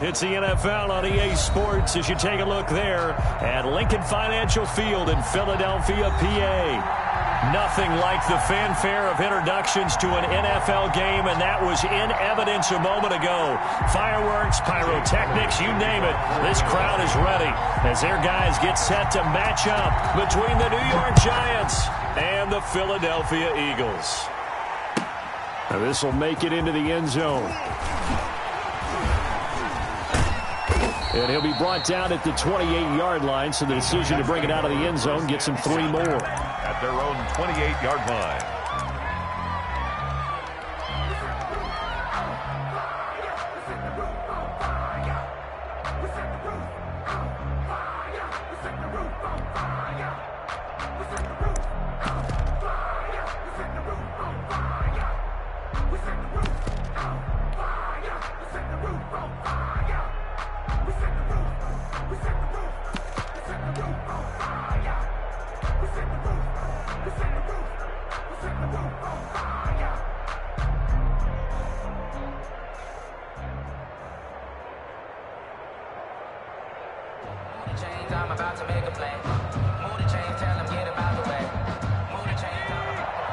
It's the NFL on EA Sports as you take a look there at Lincoln Financial Field in Philadelphia, PA. Nothing like the fanfare of introductions to an NFL game, and that was in evidence a moment ago. Fireworks, pyrotechnics, you name it. This crowd is ready as their guys get set to match up between the New York Giants and the Philadelphia Eagles. Now this will make it into the end zone. And he'll be brought down at the 28-yard line, so the decision to bring it out of the end zone gets him 3 more. At their own 28-yard line. I'm about to make a play. Move the chain, tell him get about the way. Move the chain, I'm about to...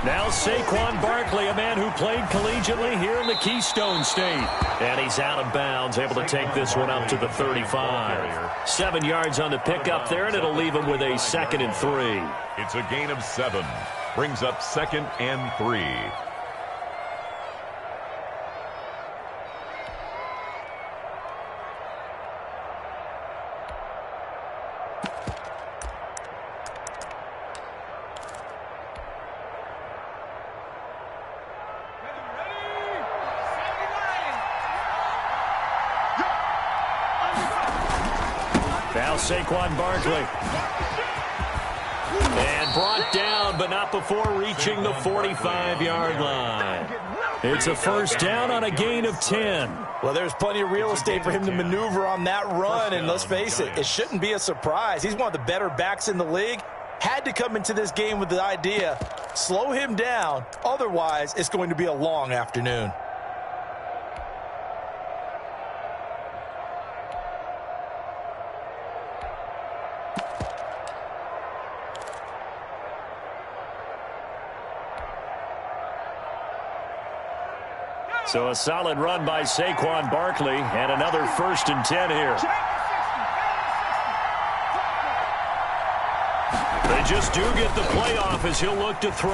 Now Saquon Barkley, a man who played collegiately here in the Keystone State. And he's out of bounds, able to take this one up to the 35. 7 yards on the pickup there, and it'll leave him with a 2nd and 3. It's a gain of 7. Brings up 2nd and 3. Now Saquon Barkley. And brought down, but not before reaching the 45-yard line. It's a first down on a gain of 10. Well, there's plenty of real estate for him to maneuver on that run, and let's face it, it shouldn't be a surprise. He's one of the better backs in the league. Had to come into this game with the idea, slow him down, otherwise it's going to be a long afternoon. So a solid run by Saquon Barkley, and another 1st and 10 here. They just do get the play off as he'll look to throw.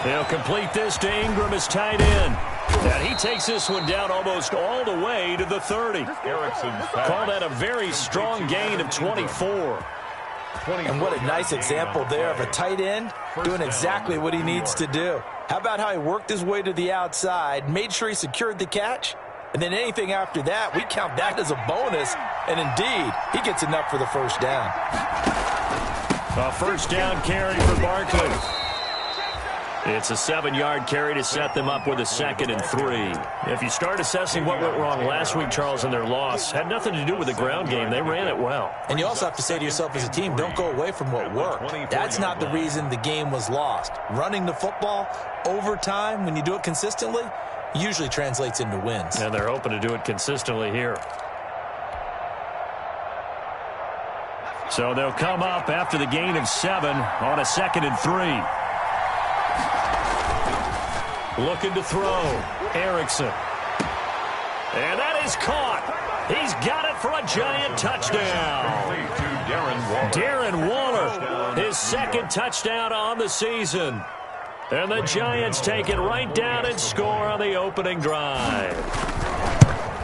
He'll complete this to Ingram as tight end. And he takes this one down almost all the way to the 30. Call that a very strong gain of 24. And what a nice example there of a tight end doing exactly what he needs to do. How about how he worked his way to the outside, made sure he secured the catch, and then anything after that, we count that as a bonus. And indeed, he gets enough for the first down. A first down carry for Barkley. It's a 7-yard carry to set them up with a 2nd and 3. If you start assessing what went wrong last week, Charles, in their loss, had nothing to do with the ground game. They ran it well. And you also have to say to yourself as a team, don't go away from what worked. That's not the reason the game was lost. Running the football over time, when you do it consistently, usually translates into wins. And they're hoping to do it consistently here. So they'll come up after the gain of 7 on a 2nd and 3. Looking to throw. Erickson. And that is caught. He's got it for a Giant touchdown. Darren Waller, his 2nd touchdown on the season. And the Giants take it right down and score on the opening drive.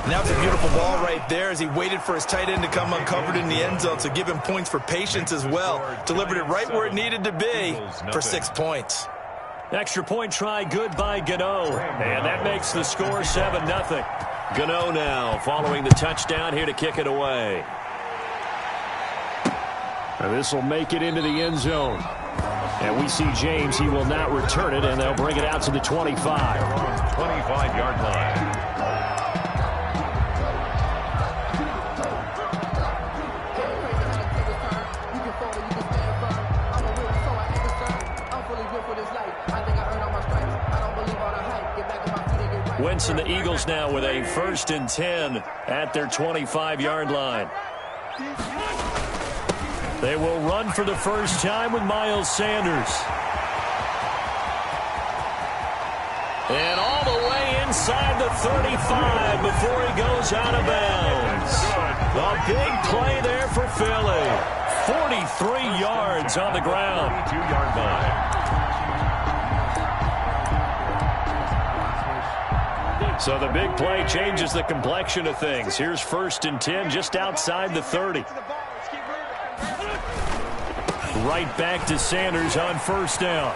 And that was a beautiful ball right there as he waited for his tight end to come uncovered in the end zone to give him points for patience as well. Delivered it right where it needed to be for 6 points. Extra point try good by Gano. And that makes the score 7-0. Gano now following the touchdown here to kick it away. And this will make it into the end zone. And we see James. He will not return it, and they'll bring it out to the 25. 25-yard line. offense, and the Eagles now with a 1st and 10 at their 25-yard line. They will run for the first time with Miles Sanders. And all the way inside the 35 before he goes out of bounds. A big play there for Philly. 43 yards on the ground. 22-yard line. So the big play changes the complexion of things. Here's 1st and 10 just outside the 30. Right back to Sanders on 1st down.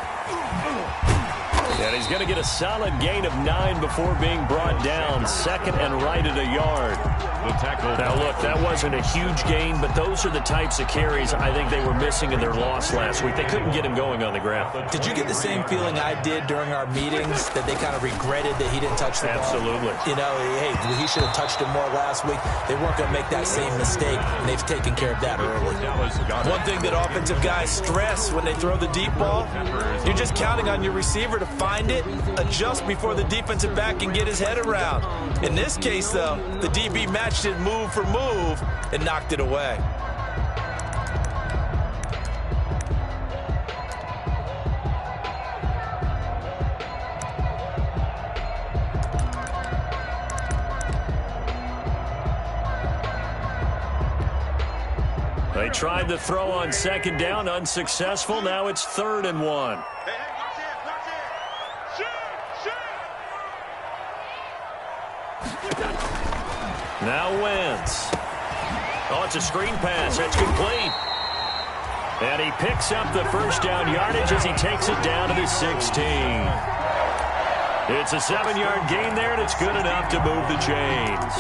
And he's going to get a solid gain of 9 before being brought down. 2nd and right at a yard. The tackle. Now, look, that wasn't a huge gain, but those are the types of carries I think they were missing in their loss last week. They couldn't get him going on the ground. Did you get the same feeling I did during our meetings, that they kind of regretted that he didn't touch the ball? Absolutely. You know, hey, he should have touched him more last week. They weren't going to make that same mistake, and they've taken care of that early. One thing that offensive guys stress when they throw the deep ball, you're just counting on your receiver to find it, adjust before the defensive back can get his head around. In this case, though, the DB matched it move for move and knocked it away. They tried the throw on 2nd down, unsuccessful. Now it's 3rd and 1. Now Wentz. Oh, it's a screen pass. That's complete. And he picks up the 1st down yardage as he takes it down to the 16. It's a 7-yard gain there, and it's good enough to move the chains.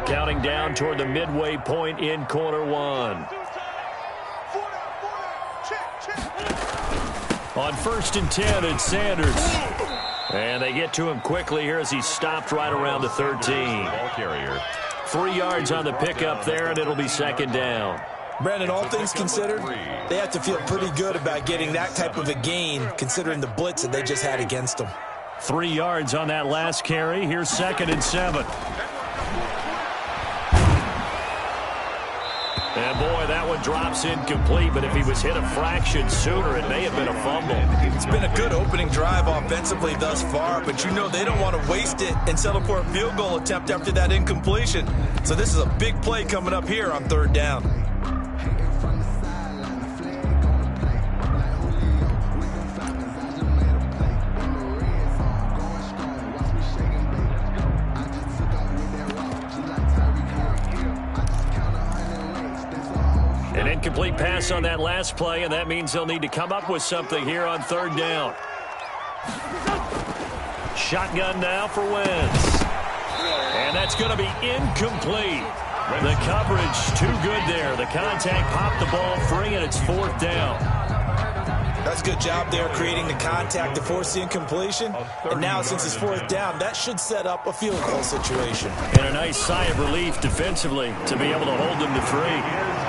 Counting down toward the midway point in quarter 1. On 1st and 10, it's Sanders. And they get to him quickly here as he's stopped right around the 13. Ball carrier. 3 yards on the pickup there, and it'll be 2nd down. Brandon, all things considered, they have to feel pretty good about getting that type of a gain, considering the blitz that they just had against them. 3 yards on that last carry. Here's 2nd and 7. And, boy, that one drops incomplete, but if he was hit a fraction sooner, it may have been a fumble. It's been a good opening drive offensively thus far, but you know they don't want to waste it and settle for a field goal attempt after that incompletion. So this is a big play coming up here on 3rd down. An incomplete pass on that last play, and that means they'll need to come up with something here on 3rd down. Shotgun now for Wentz. And that's going to be incomplete. The coverage too good there. The contact popped the ball free, and it's 4th down. That's a good job there creating the contact to force the incompletion. And now since it's 4th down, that should set up a field goal situation. And a nice sigh of relief defensively to be able to hold them to 3.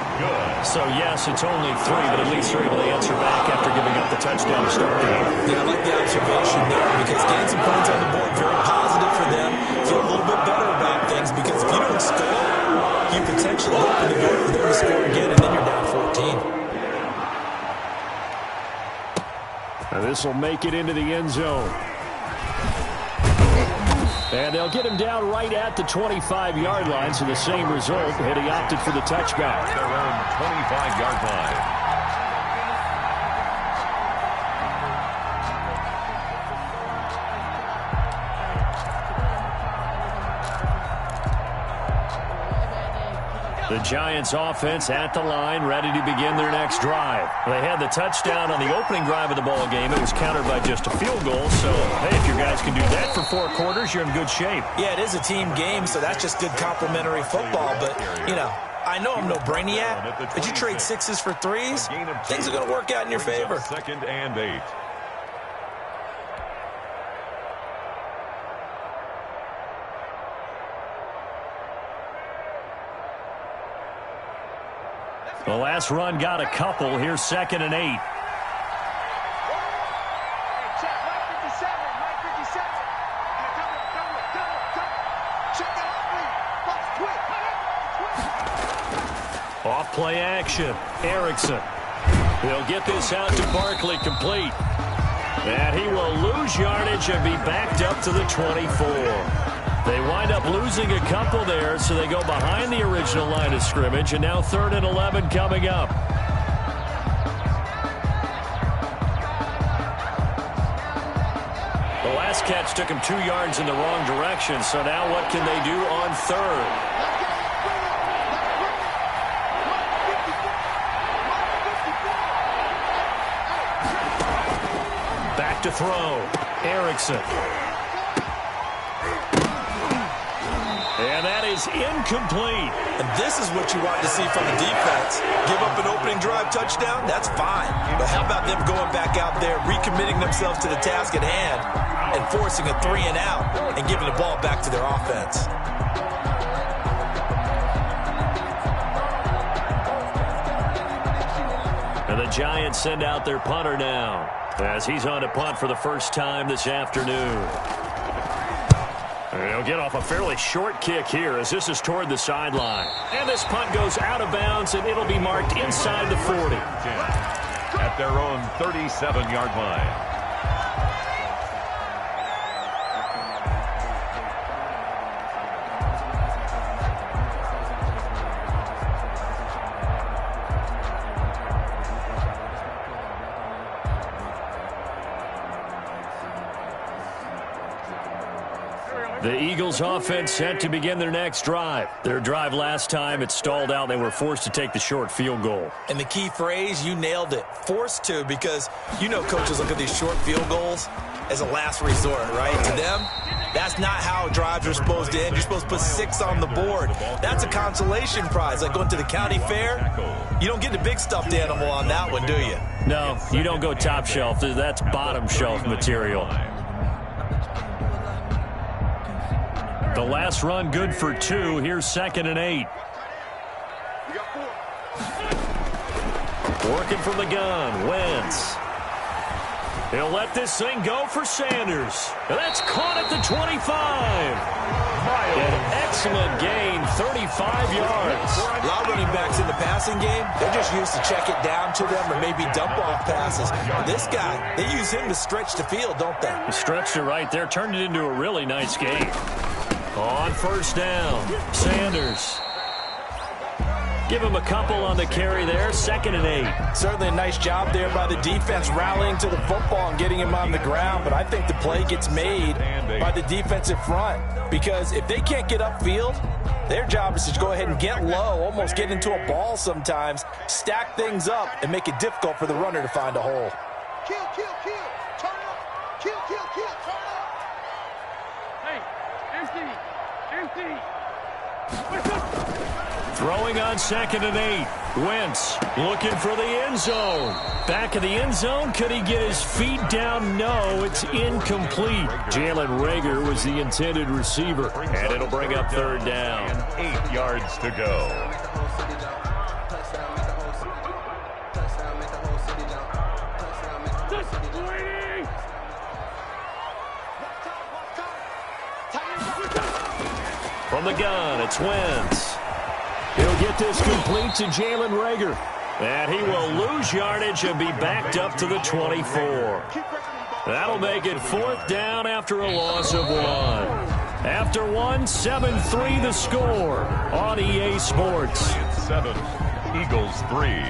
So, yes, it's only 3, but at least they're able to answer back after giving up the touchdown to start the game. Yeah, I like the observation there because getting some points on the board, very positive for them. Feel a little bit better about things because if you don't score, you potentially open the door for them to score again, and then you're down 14. Now this will make it into the end zone. And they'll get him down right at the 25-yard line, so the same result, and he opted for the touchback. Their own 25-yard line. The Giants offense at the line, ready to begin their next drive. They had the touchdown on the opening drive of the ball game. It was countered by just a field goal. So, hey, if your guys can do that for 4 quarters, you're in good shape. Yeah, it is a team game, so that's just good complimentary football. But, you know, I know I'm no brainiac, but you trade 6s for 3s, things are going to work out in your favor. 2nd and 8. The last run got a couple. Here's 2nd and 8. Off play action. Erickson. He'll get this out to Barkley, complete. And he will lose yardage and be backed up to the 24. They wind up losing a couple there, so they go behind the original line of scrimmage, and now 3rd and 11 coming up. The last catch took him 2 yards in the wrong direction, so now what can they do on 3rd? To throw. Erickson. And that is incomplete. And this is what you want to see from the defense. Give up an opening drive touchdown, that's fine. But how about them going back out there, recommitting themselves to the task at hand, and forcing a 3 and out, and giving the ball back to their offense. And the Giants send out their punter now, as he's on to punt for the first time this afternoon. And he'll get off a fairly short kick here as this is toward the sideline. And this punt goes out of bounds, and it'll be marked inside the 40. At their own 37-yard line. The Eagles offense set to begin their next drive. Their drive last time, it stalled out. They were forced to take the short field goal. And the key phrase, you nailed it, forced to, because you know coaches look at these short field goals as a last resort, right? To them, that's not how drives are supposed to end. You're supposed to put 6 on the board. That's a consolation prize, like going to the county fair. You don't get the big stuffed animal on that one, do you? No, you don't go top shelf. That's bottom shelf material. The last run good for 2. Here's 2nd and 8. Working from the gun, Wentz. He'll let this thing go for Sanders. And that's caught at the 25. An excellent gain, 35 yards. A lot of running backs in the passing game, they're just used to check it down to them or maybe dump off passes. This guy, they use him to stretch the field, don't they? Stretched it right there, turned it into a really nice game. On first down, Sanders. Give him a couple on the carry there, 2nd and 8. Certainly a nice job there by the defense rallying to the football and getting him on the ground, but I think the play gets made by the defensive front, because if they can't get upfield, their job is to go ahead and get low, almost get into a ball sometimes, stack things up, and make it difficult for the runner to find a hole. Kill, kill, kill, turn it up. Kill, kill, kill, turn it up. Hey, empty. Throwing on 2nd and 8. Wentz looking for the end zone. Back of the end zone. Could he get his feet down? No, it's incomplete. Jalen Reagor was the intended receiver. And it'll bring up 3rd down. 8 yards to go. From the gun, it's Wentz. He'll get this complete to Jalen Reagor. And he will lose yardage and be backed up to the 24. That'll make it 4th down after a loss of 1. After 1, 7-3 the score on EA Sports. It's 7, Eagles 3.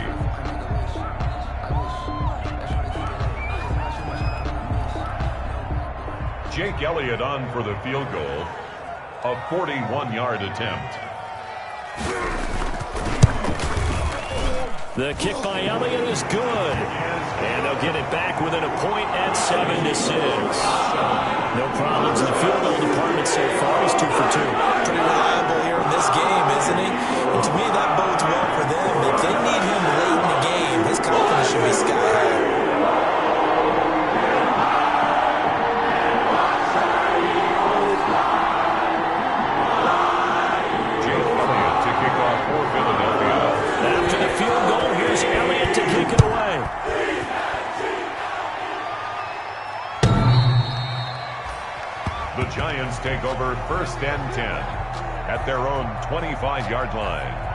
Jake Elliott on for the field goal. A 41-yard attempt. The kick by Elliott is good. And they'll get it back within a point at 7-6. No problems in the field goal department so far. He's 2 for 2. Pretty reliable here in this game, isn't he? And to me, that bodes well for them. If they need him late in the game, his confidence should be sky high. After the field The Giants take over 1st and 10 at their own 25-yard line.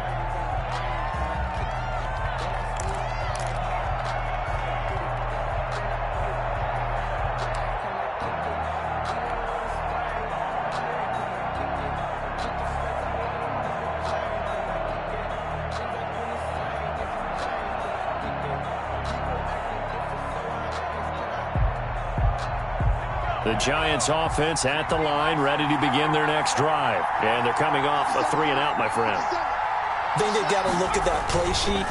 The Giants offense at the line, ready to begin their next drive. And they're coming off a 3-and-out, my friend. I think they've got to look at that play sheet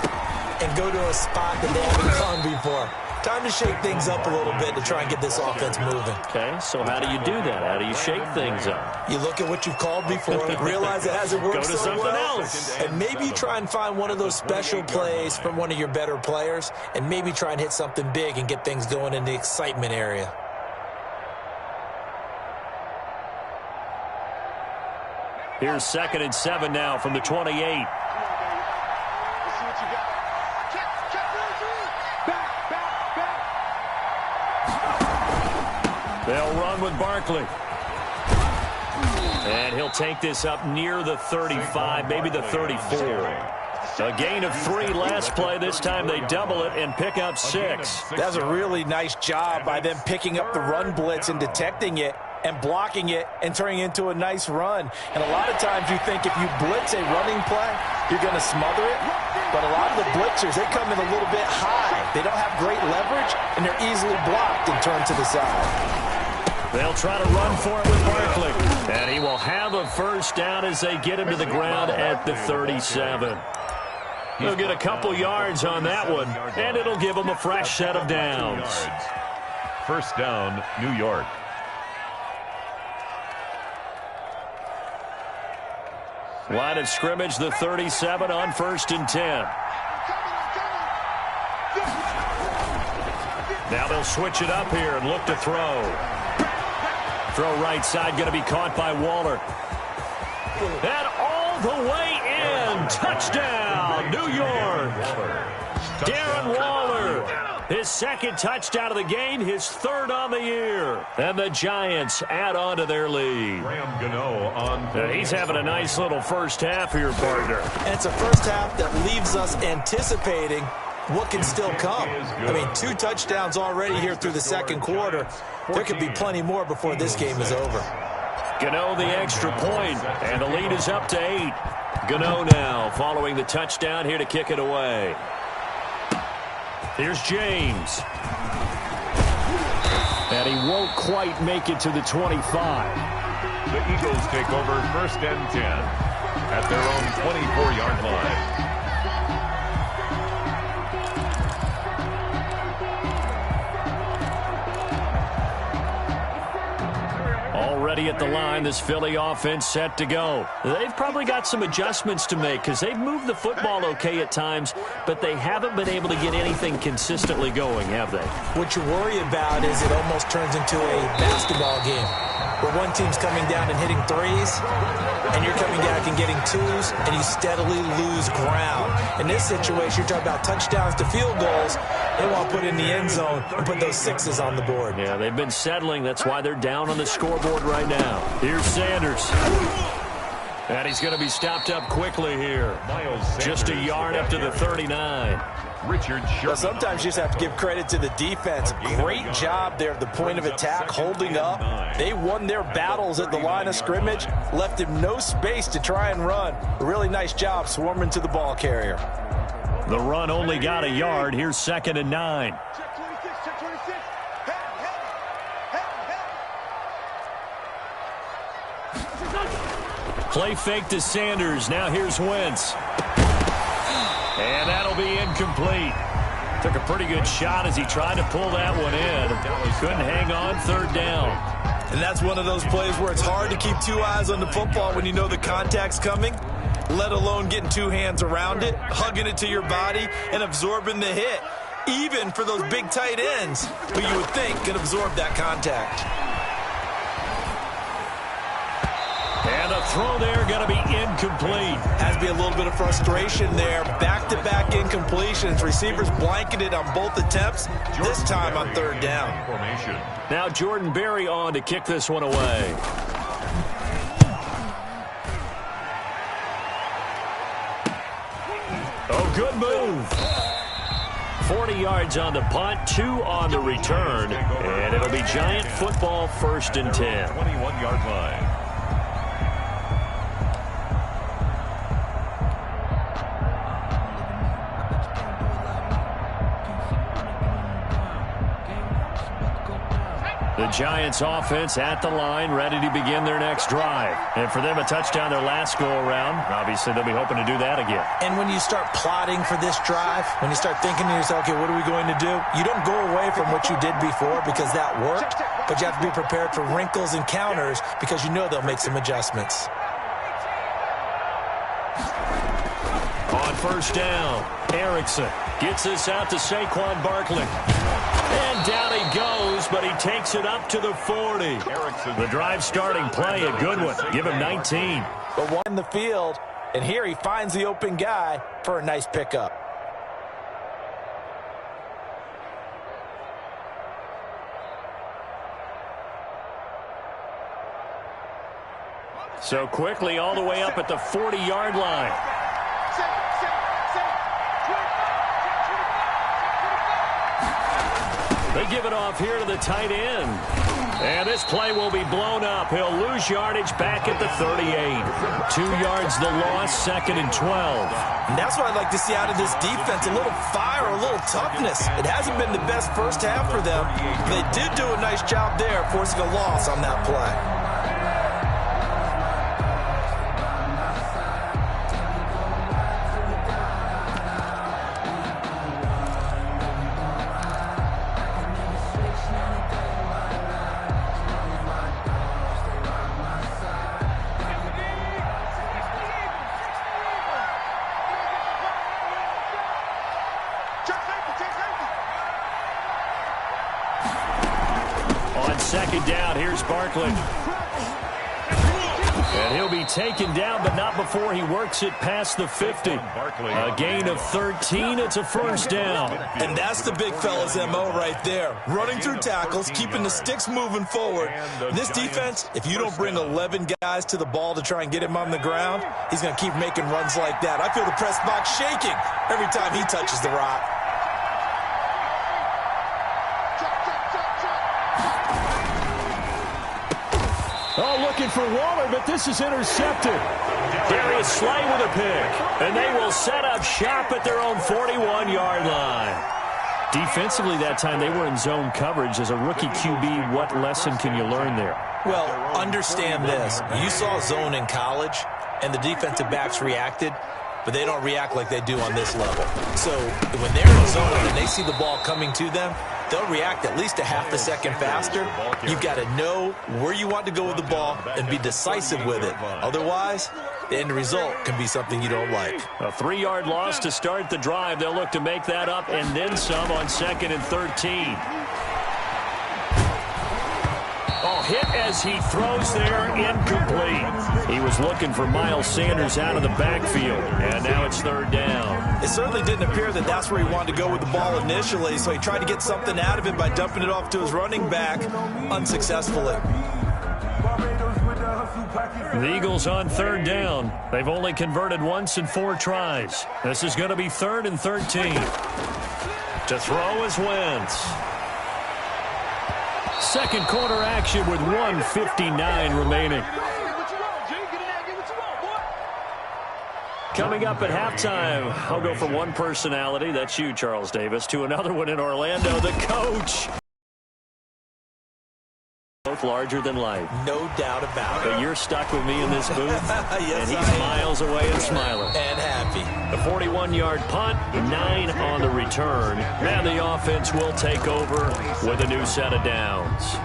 and go to a spot that they haven't gone before. Time to shake things up a little bit to try and get this offense moving. Okay, so how do you do that? How do you shake things up? You look at what you've called before, realize it hasn't worked Go to so something well, else. and maybe you try and find one of those special plays from one of your better players, and maybe try and hit something big and get things going in the excitement area. Here's 2nd and 7 now from the 28. Let's see what you got. Back. They'll run with Barkley. And he'll take this up near the 35, maybe the 34. A gain of 3 last play. This time they double it and pick up 6. That's a really nice job by them picking up the run blitz and detecting it and blocking it and turning it into a nice run. And a lot of times you think if you blitz a running play, you're going to smother it. But a lot of the blitzers, they come in a little bit high. They don't have great leverage, and they're easily blocked and turned to the side. They'll try to run for it with Barkley. And he will have a first down as they get him to the ground at the 37. He'll get a couple yards on that one, and it'll give him a fresh set of downs. 1st down, New York. Line of scrimmage, the 37 on 1st and 10. Now they'll switch it up here and look to throw. Throw right side, going to be caught by Waller. And all the way in. Touchdown, New York. Darren Waller. His 2nd touchdown of the game, his 3rd on the year. And the Giants add on to their lead. He's having a nice little first half here, partner. And it's a first half that leaves us anticipating what can still come. I mean, 2 touchdowns already here through the 2nd quarter. There could be plenty more before this game is over. Gano the extra point, and the lead is up to 8. Gano now following the touchdown here to kick it away. Here's James. And he won't quite make it to the 25. The Eagles take over 1st and 10 at their own 24-yard line. Already at the line, this Philly offense set to go. They've probably got some adjustments to make because they've moved the football okay at times, but they haven't been able to get anything consistently going, have they? What you worry about is it almost turns into a basketball game where one team's coming down and hitting 3s, and you're coming back and getting 2s, and you steadily lose ground. In this situation, you're talking about touchdowns to field goals. They want to put in the end zone and put those 6s on the board. Yeah, they've been settling. That's why they're down on the scoreboard right now. Here's Sanders. And he's going to be stopped up quickly here. Just a yard up to the 39. Well, sometimes you just have to give credit to the defense. Great job there at the point of attack, holding up. They won their battles at the line of scrimmage, left him no space to try and run. A really nice job swarming to the ball carrier. The run only got a yard. Here's 2nd and 9. Check 26, check 26. Head. Play fake to Sanders. Now here's Wentz. And that'll be incomplete. Took a pretty good shot as he tried to pull that one in. Couldn't hang on, 3rd down. And that's one of those plays where it's hard to keep 2 eyes on the football when you know the contact's coming, let alone getting 2 hands around it, hugging it to your body, and absorbing the hit. Even for those big tight ends who you would think could absorb that contact. And a throw there going to be incomplete. Has be a little bit of frustration there. Back-to-back incompletions. Receivers blanketed on both attempts, this time on third down. Now Jordan Berry on to kick this one away. Oh, good move. 40 yards on the punt, 2 on the return, and it'll be Giant football, 1st and 10. 21-yard line. The Giants offense at the line, ready to begin their next drive. And for them, a touchdown their last go-around. Obviously, they'll be hoping to do that again. And when you start plotting for this drive, when you start thinking to yourself, okay, what are we going to do? You don't go away from what you did before because that worked, but you have to be prepared for wrinkles and counters because you know they'll make some adjustments. On 1st down, Erickson gets this out to Saquon Barkley. And down he goes, but he takes it up to the 40. The drive starting play, a good one. Give him 19. But one in the field, and here he finds the open guy for a nice pickup. So quickly all the way up at the 40-yard line. They give it off here to the tight end. And this play will be blown up. He'll lose yardage back at the 38. 2 yards the loss, 2nd and 12. And that's what I'd like to see out of this defense. A little fire, a little toughness. It hasn't been the best first half for them. They did do a nice job there, forcing a loss on that play. On 2nd down, here's Barkley. And he'll be taken down, but not before he works it past the 50. A gain of 13. It's a 1st down. And that's the big fella's MO right there. Running through tackles, keeping the sticks moving forward. This defense, if you don't bring 11 guys to the ball to try and get him on the ground, he's going to keep making runs like that. I feel the press box shaking every time he touches the rock. Oh, looking for Waller, but this is intercepted. Darius Slay with a pick. And they will set up shop at their own 41-yard line. Defensively that time, they were in zone coverage. As a rookie QB, what lesson can you learn there? Well, understand this. You saw zone in college, and the defensive backs reacted, but they don't react like they do on this level. So when they're in zone and they see the ball coming to them, they'll react at least a half a second faster. You've got to know where you want to go with the ball and be decisive with it. Otherwise, the end result can be something you don't like. A 3-yard loss to start the drive. They'll look to make that up and then some on 2nd and 13. Oh, hit as he throws there, incomplete. He was looking for Miles Sanders out of the backfield, and now it's 3rd down. It certainly didn't appear that that's where he wanted to go with the ball initially, so he tried to get something out of it by dumping it off to his running back unsuccessfully. The Eagles on 3rd down. They've only converted once in 4 tries. This is going to be 3rd and 13. To throw is Wentz. Second quarter action with 1:59 remaining. Coming up at halftime, I'll go from one personality, that's you, Charles Davis, to another one in Orlando, the coach. Both larger than life. No doubt about it. But you're stuck with me in this booth, yes, and he's miles away and smiling. And happy. The 41-yard punt, 9 on the return, and the offense will take over with a new set of downs.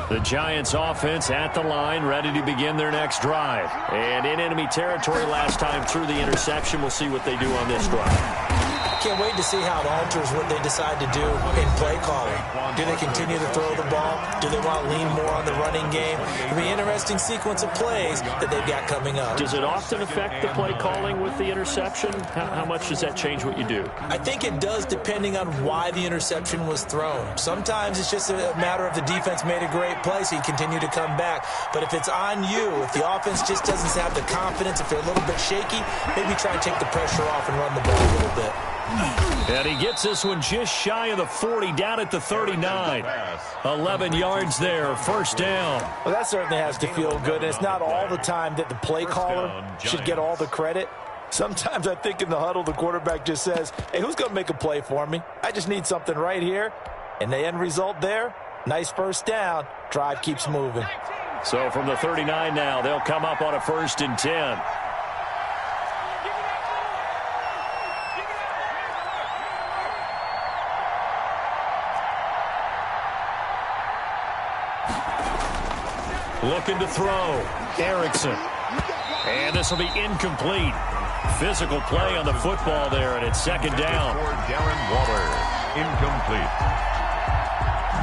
The The Giants offense at the line, ready to begin their next drive. And in enemy territory last time through the interception. We'll see what they do on this drive. Can't wait to see how it alters what they decide to do in play calling. Do they continue to throw the ball? Do they want to lean more on the running game? It'll be an interesting sequence of plays that they've got coming up. Does it often affect the play calling with the interception? How much does that change what you do? I think it does, depending on why the interception was thrown. Sometimes it's just a matter of the defense made a great play, so you continue to come back. But if it's on you, if the offense just doesn't have the confidence, if they're a little bit shaky, maybe try and take the pressure off and run the ball a little bit. And he gets this one just shy of the 40, down at the 39. 11 yards there, first down. Well, that certainly has to feel good. And it's not all the time that the play caller should get all the credit. Sometimes I think in the huddle, the quarterback just says, hey, who's going to make a play for me? I just need something right here. And the end result there, nice first down. Drive keeps moving. So from the 39 now, they'll come up on a 1st and 10. Looking to throw. Erickson. And this will be incomplete. Physical play on the football there, and it's 2nd down. Darren Waller, incomplete.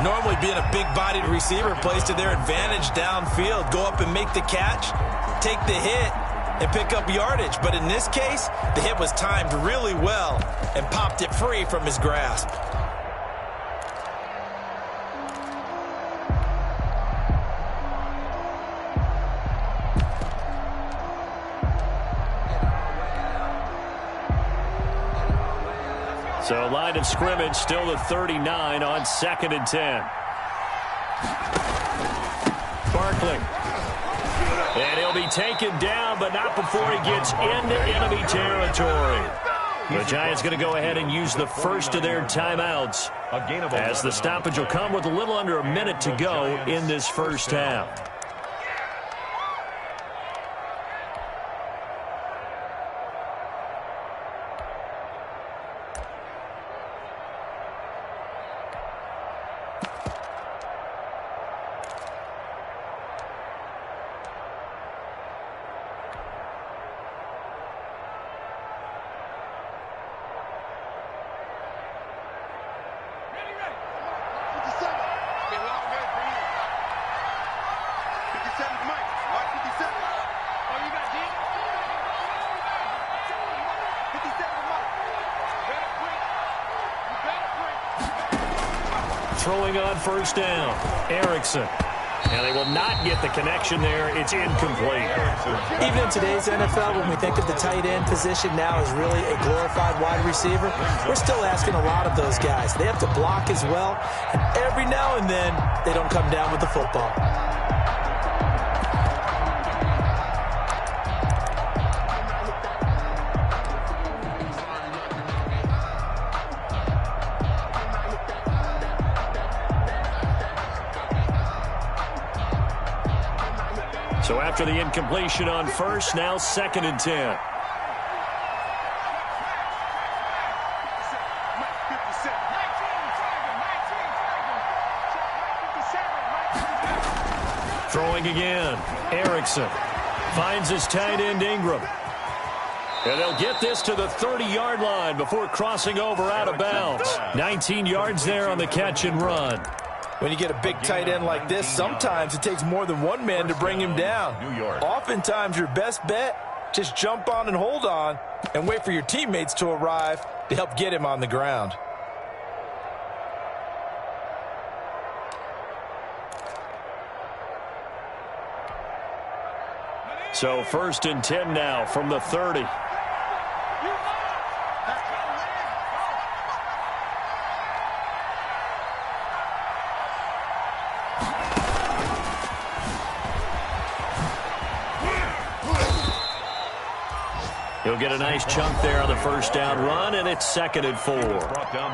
Normally being a big-bodied receiver plays to their advantage downfield. Go up and make the catch, take the hit, and pick up yardage. But in this case, the hit was timed really well and popped it free from his grasp. So line of scrimmage still the 39 on 2nd and 10. Barkley. And he'll be taken down, but not before he gets into enemy territory. The Giants going to go ahead and use the first of their timeouts, as the stoppage will come with a little under a minute to go in this first half. Throwing on 1st down, Erickson. And they will not get the connection there. It's incomplete. Even in today's NFL, when we think of the tight end position now as really a glorified wide receiver, we're still asking a lot of those guys. They have to block as well, and every now and then they don't come down with the football. So after the incompletion on 1st, now 2nd and 10. Throwing again. Erickson finds his tight end Ingram. And they'll get this to the 30-yard line before crossing over out of bounds. 19 yards there on the catch and run. When you get a big tight end like this, sometimes it takes more than one man to bring him down. Oftentimes, your best bet, just jump on and hold on and wait for your teammates to arrive to help get him on the ground. So 1st and 10 now from the 30. He'll get a nice chunk there on the 1st down run, and it's 2nd and 4.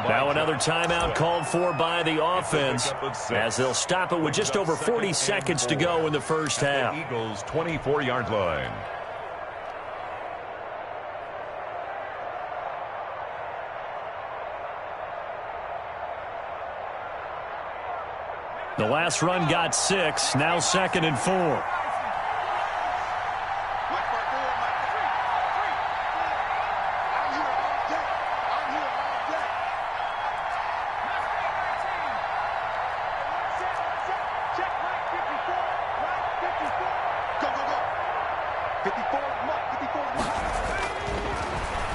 Now another timeout called for by the offense, as they'll stop it with just over 40 seconds to go in the first half. Eagles 24-yard line. The last run got 6. Now 2nd and 4.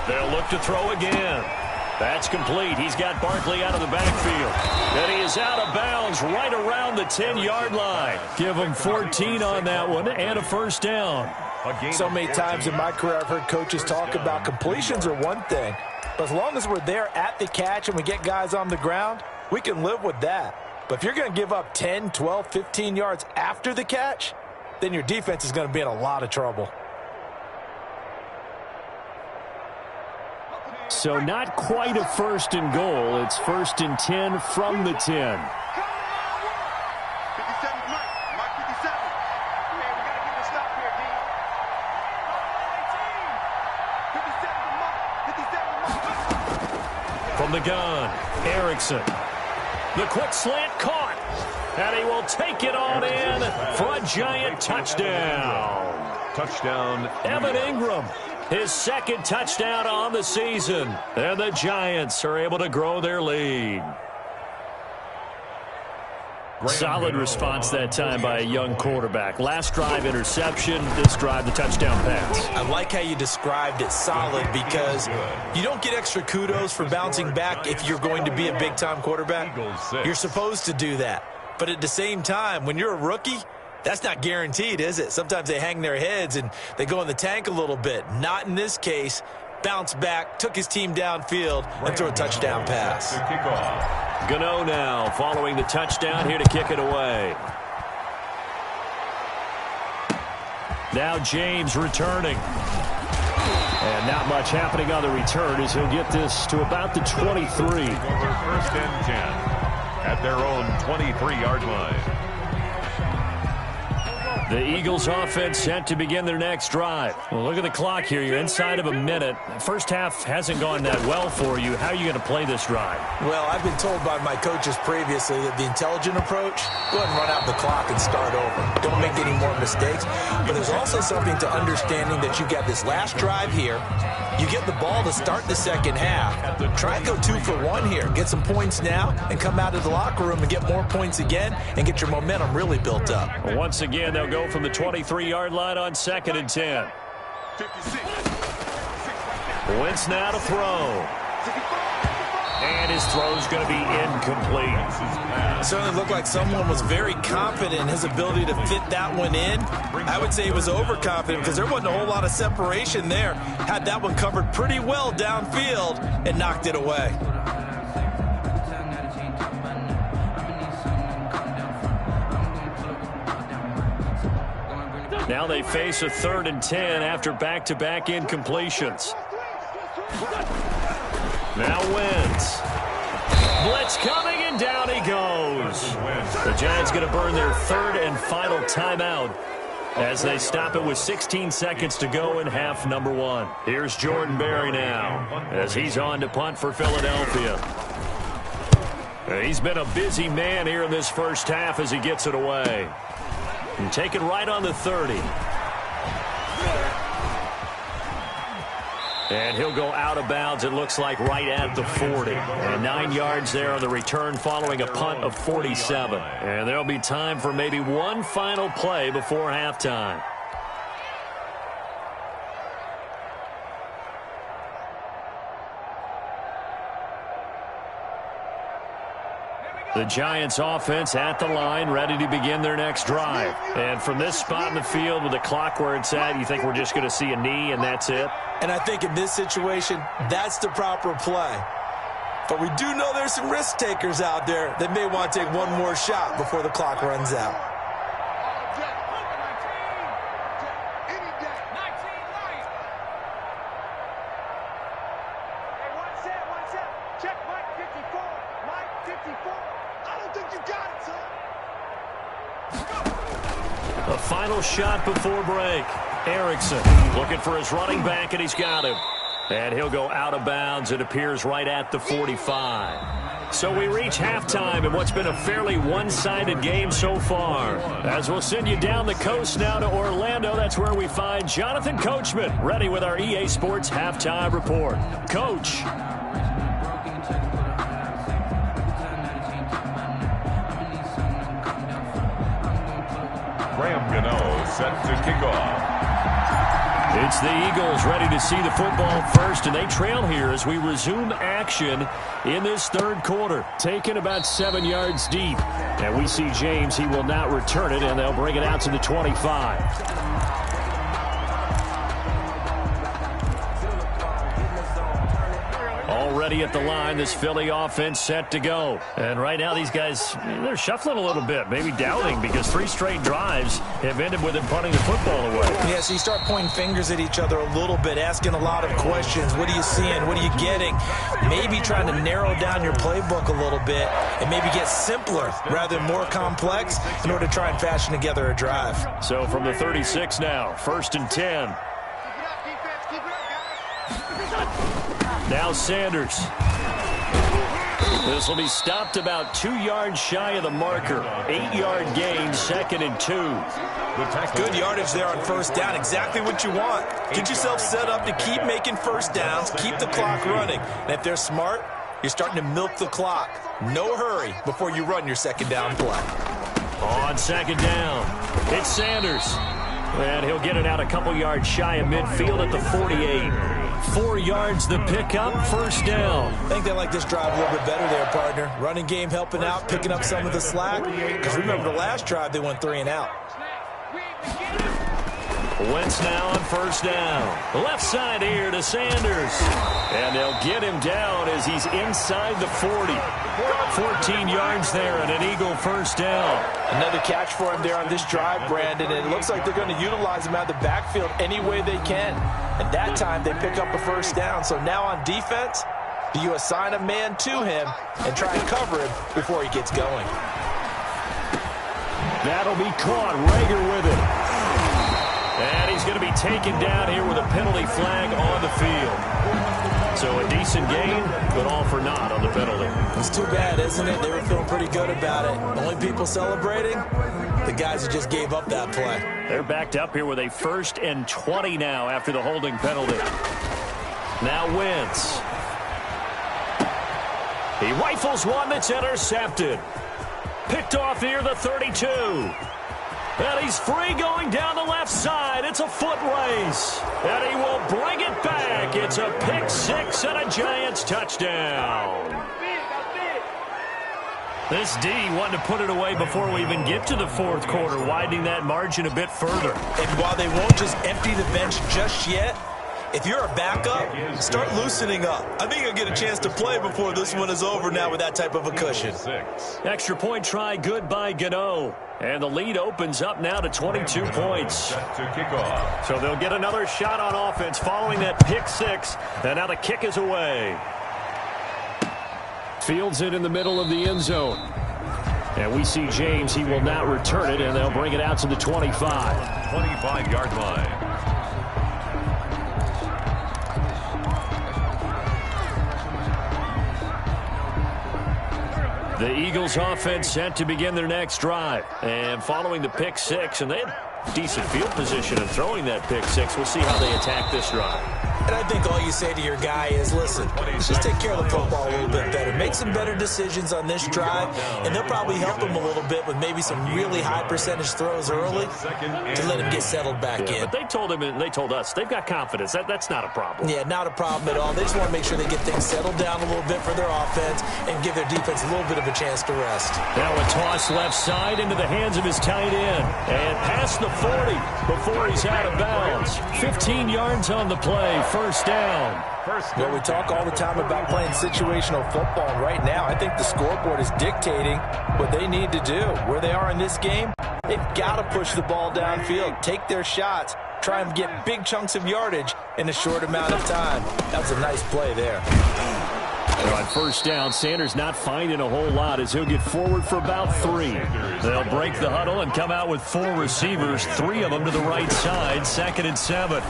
They'll look to throw again. That's complete. He's got Barkley out of the backfield. And he is out of bounds right around the 10-yard line. Give him 14 on that one and a first down. So many times in my career I've heard coaches talk about completions are one thing. But as long as we're there at the catch and we get guys on the ground, we can live with that. But if you're going to give up 10, 12, 15 yards after the catch, then your defense is going to be in a lot of trouble. So not quite a 1st and goal. It's 1st and 10 from the 10. 57, Mike 57. Man, we got to get a stop here, D. 57 to Mike. From the gun, Erickson. The quick slant caught. And he will take it on in for a giant touchdown. Touchdown. Evan Ingram. His 2nd touchdown on the season. And the Giants are able to grow their lead. Solid response that time by a young quarterback. Last drive, interception. This drive, the touchdown pass. I like how you described it solid because you don't get extra kudos for bouncing back if you're going to be a big-time quarterback. You're supposed to do that. But at the same time, when you're a rookie, that's not guaranteed, is it? Sometimes they hang their heads and they go in the tank a little bit. Not in this case. Bounced back, took his team downfield, and threw a touchdown pass. Gano now following the touchdown here to kick it away. Now James returning. And not much happening on the return as he'll get this to about the 23. Over 1st and 10 at their own 23-yard line. The Eagles offense set to begin their next drive. Well, look at the clock here. You're inside of a minute. First half hasn't gone that well for you. How are you going to play this drive? Well, I've been told by my coaches previously that the intelligent approach, go ahead and run out the clock and start over. Don't make any more mistakes. But there's also something to understanding that you got this last drive here. You get the ball to start the second half. Try and go 2 for 1 here. Get some points now and come out of the locker room and get more points again and get your momentum really built up. Well, once again, they'll go from the 23-yard line on 2nd and 10. 56. Wentz now to throw. And his throw's going to be incomplete. It certainly looked like someone was very confident in his ability to fit that one in. I would say he was overconfident because there wasn't a whole lot of separation there. Had that one covered pretty well downfield and knocked it away. Now they face a 3rd and 10 after back-to-back incompletions. Now Wentz. Blitz coming, and down he goes. The Giants going to burn their 3rd and final timeout as they stop it with 16 seconds to go in half number 1. Here's Jordan Berry now as he's on to punt for Philadelphia. He's been a busy man here in this first half as he gets it away. And take it right on the 30. And he'll go out of bounds, it looks like, right at the 40. And 9 yards there on the return following a punt of 47. And there'll be time for maybe one final play before halftime. The Giants offense at the line, ready to begin their next drive. And from this spot in the field with the clock where it's at, you think we're just going to see a knee and that's it? And I think in this situation, that's the proper play. But we do know there's some risk takers out there that may want to take one more shot before the clock runs out. A final shot before break. Erickson looking for his running back, and he's got him. And he'll go out of bounds. It appears right at the 45. So we reach halftime in what's been a fairly one-sided game so far. As we'll send you down the coast now to Orlando, that's where we find Jonathan Coachman ready with our EA Sports Halftime Report. Coach. Set to kick off. It's the Eagles ready to see the football first, and they trail here as we resume action in this third quarter. Taken about 7 yards deep. And we see James. He will not return it, and they'll bring it out to the 25. Already at the line, this Philly offense set to go. And right now these guys, they're shuffling a little bit, maybe doubting, because 3 straight drives have ended with them punting the football away. Yeah, so you start pointing fingers at each other a little bit, asking a lot of questions. What are you seeing? What are you getting? Maybe trying to narrow down your playbook a little bit and maybe get simpler rather than more complex in order to try and fashion together a drive. So from the 36 now, 1st and 10. Now Sanders. This will be stopped about 2 yards shy of the marker. 8-yard gain, 2nd and 2. Good yardage there on first down. Exactly what you want. Get yourself set up to keep making first downs, keep the clock running. And if they're smart, you're starting to milk the clock. No hurry before you run your second down play. On 2nd down, it's Sanders. And he'll get it out a couple yards shy of midfield at the 48. 4 yards the pickup, 1st down. I think they like this drive a little bit better there, partner. Running game helping out, picking up some of the slack. Because remember the last drive, they went 3 and out. Wentz now on 1st down. Left side here to Sanders. And they'll get him down as he's inside the 40. 14 yards there and an Eagle 1st down. Another catch for him there on this drive, Brandon. And it looks like they're going to utilize him out of the backfield any way they can. And that time they pick up a 1st down. So now on defense, do you assign a man to him and try and cover him before he gets going? That'll be caught. Rager with it. And he's going to be taken down here with a penalty flag on the field. So a decent gain, but all for naught on the penalty. It's too bad, isn't it? They were feeling pretty good about it. Only people celebrating, the guys who just gave up that play. They're backed up here with a 1st and 20 now after the holding penalty. Now Wentz. He rifles one that's intercepted. Picked off near the 32. And he's free going down the left side. It's a foot race. And he will bring it back. It's a pick 6 and a Giants touchdown. This D wanting to put it away before we even get to the 4th quarter, widening that margin a bit further. And while they won't just empty the bench just yet, if you're a backup, start loosening up. I think you'll get a chance to play before this one is over now with that type of a cushion. Extra point try good by Gano. And the lead opens up now to 22 points. So they'll get another shot on offense following that pick 6. And now the kick is away. Fields it in the middle of the end zone. And we see James. He will not return it, and they'll bring it out to the 25. 25-yard line. The Eagles offense set to begin their next drive. And following the pick 6, and they had decent field position in throwing that pick 6. We'll see how they attack this drive. And I think all you say to your guy is, listen, just take care of the football a little bit better. Make some better decisions on this drive, and they'll probably help him a little bit with maybe some really high percentage throws early to let him get settled back in. But they told him, and they told us, they've got confidence. That's not a problem. Yeah, not a problem at all. They just want to make sure they get things settled down a little bit for their offense and give their defense a little bit of a chance to rest. Now a toss left side into the hands of his tight end. And past the 40 before he's out of bounds. 15 yards on the play. 1st down. Well, we talk all the time about playing situational football, and right now I think the scoreboard is dictating what they need to do. Where they are in this game, they've got to push the ball downfield, take their shots, try and get big chunks of yardage in a short amount of time. That was a nice play there. And on 1st down, Sanders not finding a whole lot as he'll get forward for about 3. They'll break the huddle and come out with 4 receivers, 3 of them to the right side, 2nd and 7.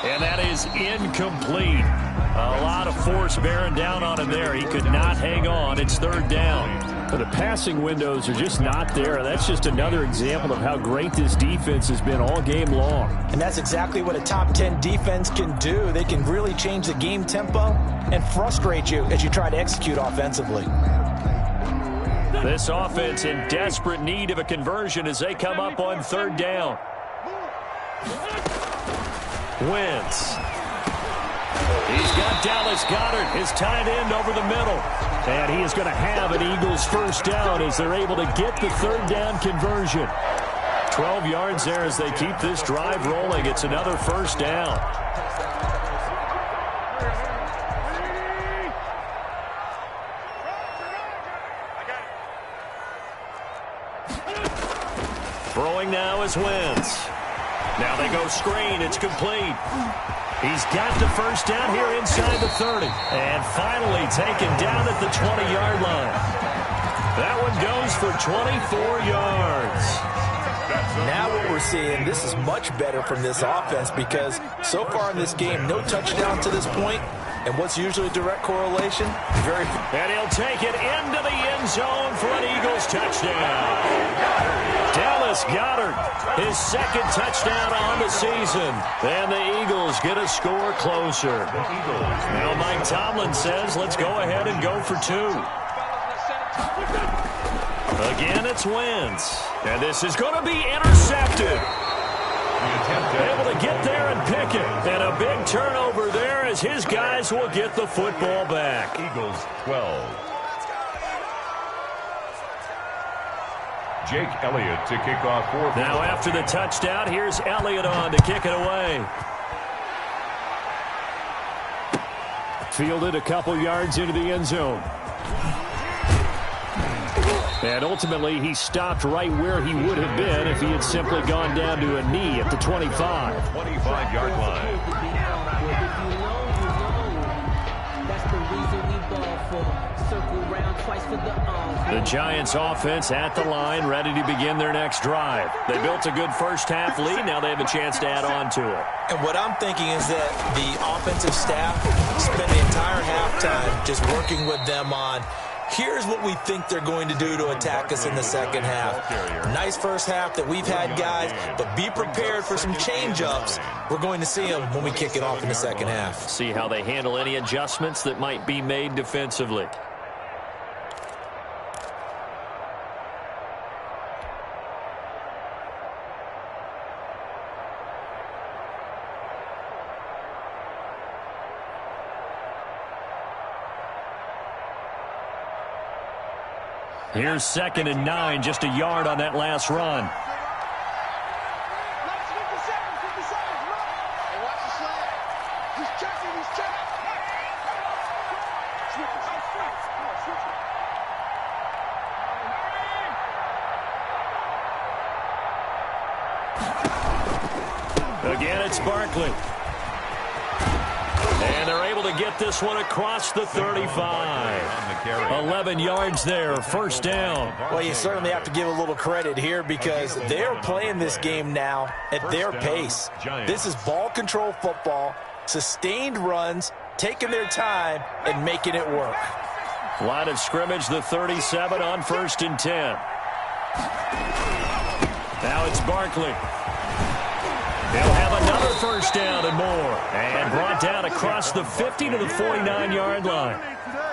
And And that is incomplete. A lot of force bearing down on him there. He could not hang on. It's third down. The passing windows are just not there. That's just another example of how great this defense has been all game long. And that's exactly what a top 10 defense can do. They can really change the game tempo and frustrate you as you try to execute offensively. This offense in desperate need of a conversion as they come up on third down. Wentz. He's got Dallas Goedert, his tight end, over the middle. And he is going to have an Eagles first down as they're able to get the third down conversion. 12 yards there as they keep this drive rolling. It's another first down. Throwing now is Wentz. Now they go screen. It's complete. He's got the first down here inside the 30. And finally taken down at the 20-yard line. That one goes for 24 yards. Now what we're seeing, this is much better from this offense because so far in this game, no touchdown to this point. And what's usually a direct correlation? And he'll take it into the end zone for an Eagles touchdown. Dallas Goedert, his second touchdown on the season. And the Eagles get a score closer. Now Mike Tomlin says, let's go ahead and go for two. Again, it's Wentz. And this is going to be intercepted. Able to get there and pick it. And a big turnover there as his guys will get the football back. Eagles 12. Jake Elliott to kick off for. Now after the touchdown, here's Elliott on to kick it away. Fielded a couple yards into the end zone. And ultimately, he stopped right where he would have been if he had simply gone down to a knee at the 25. 25-yard line. The Giants offense at the line, ready to begin their next drive. They built a good first half lead. Now they have a chance to add on to it. And what I'm thinking is that the offensive staff spent the entire halftime just working with them on here's what we think they're going to do to attack us in the second half. Nice first half that we've had, guys, but be prepared for some change-ups. We're going to see them when we kick it off in the second half. See how they handle any adjustments that might be made defensively. Here's 2nd and 9, just a yard on that last run. Again, it's Barkley. And they're able to get this one across the 35. 11 yards there, first down. Well, you certainly have to give a little credit here because they're playing this game now at their pace. This is ball control football, sustained runs, taking their time, and making it work. Line of scrimmage, the 37 on 1st and 10. Now it's Barkley. They'll have another first down and more. And brought down across the 50 to the 49-yard line.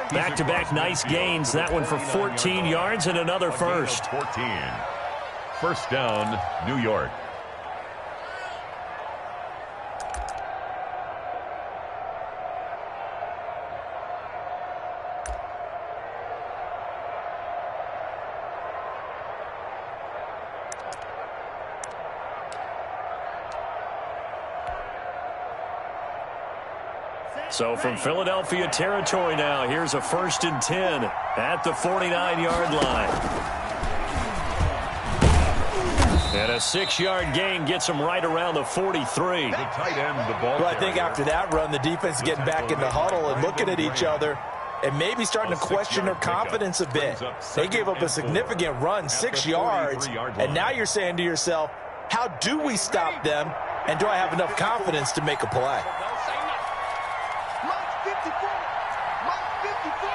Back-to-back nice gains. That one for 14 yards and another first. 14. First down, New York. So from Philadelphia territory now, here's a 1st and 10 at the 49-yard line. And a 6-yard gain gets them right around the 43. The tight end, the ball. Well, I think after that run, the defense is getting back in the huddle and looking at each other and maybe starting to question their confidence a bit. They gave up a significant run, 6 yards, and now you're saying to yourself, how do we stop them, and do I have enough confidence to make a play? 54. Mike 54.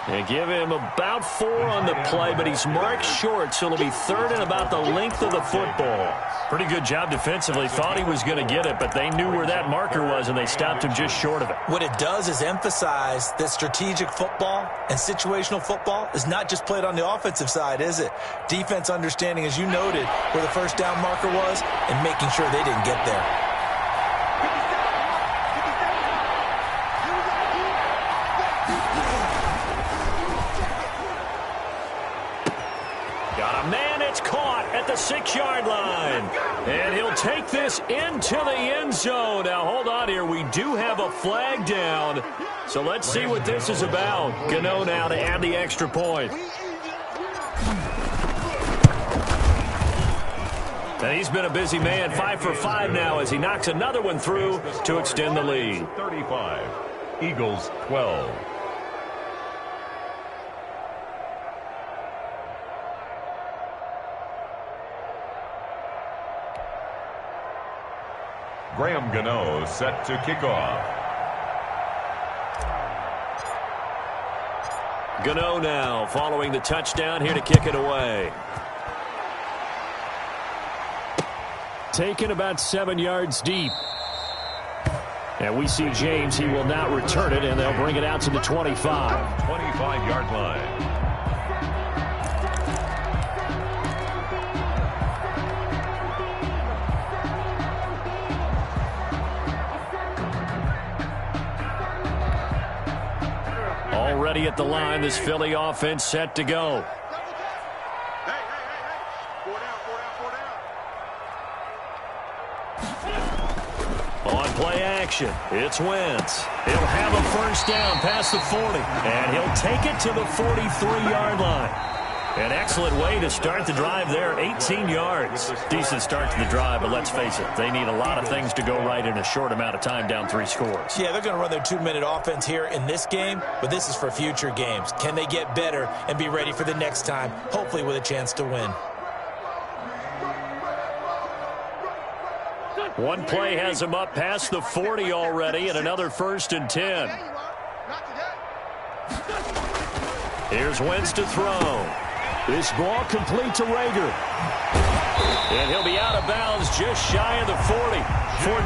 They give him about 4 on the play, but he's marked short, so it'll be 3rd and about the length of the football. Pretty good job defensively. Thought he was going to get it, but they knew where that marker was, and they stopped him just short of it. What it does is emphasize that strategic football and situational football is not just played on the offensive side, is it? Defense understanding, as you noted, where the first down marker was and making sure they didn't get there. At the 6-yard line. And he'll take this into the end zone. Now, hold on here. We do have a flag down. So let's see what this is about. Gano now to add the extra point. And he's been a busy man. 5 for 5 now as he knocks another one through to extend the lead. 35. Eagles 12. Graham Gano set to kick off. Gano now following the touchdown here to kick it away. Taken about 7 yards deep. And we see James. He will not return it, and they'll bring it out to the 25. 25-yard line. Already at the line, this Philly offense set to go. On play action, it's Wentz. He'll have a first down past the 40, and he'll take it to the 43-yard line. An excellent way to start the drive there, 18 yards. Decent start to the drive, but let's face it, they need a lot of things to go right in a short amount of time, down 3 scores. Yeah, they're going to run their 2-minute offense here in this game, but this is for future games. Can they get better and be ready for the next time, hopefully with a chance to win? One play has him up past the 40 already, and another 1st and 10. Here's Wentz to throw. This ball complete to Rager. And he'll be out of bounds just shy of the 40.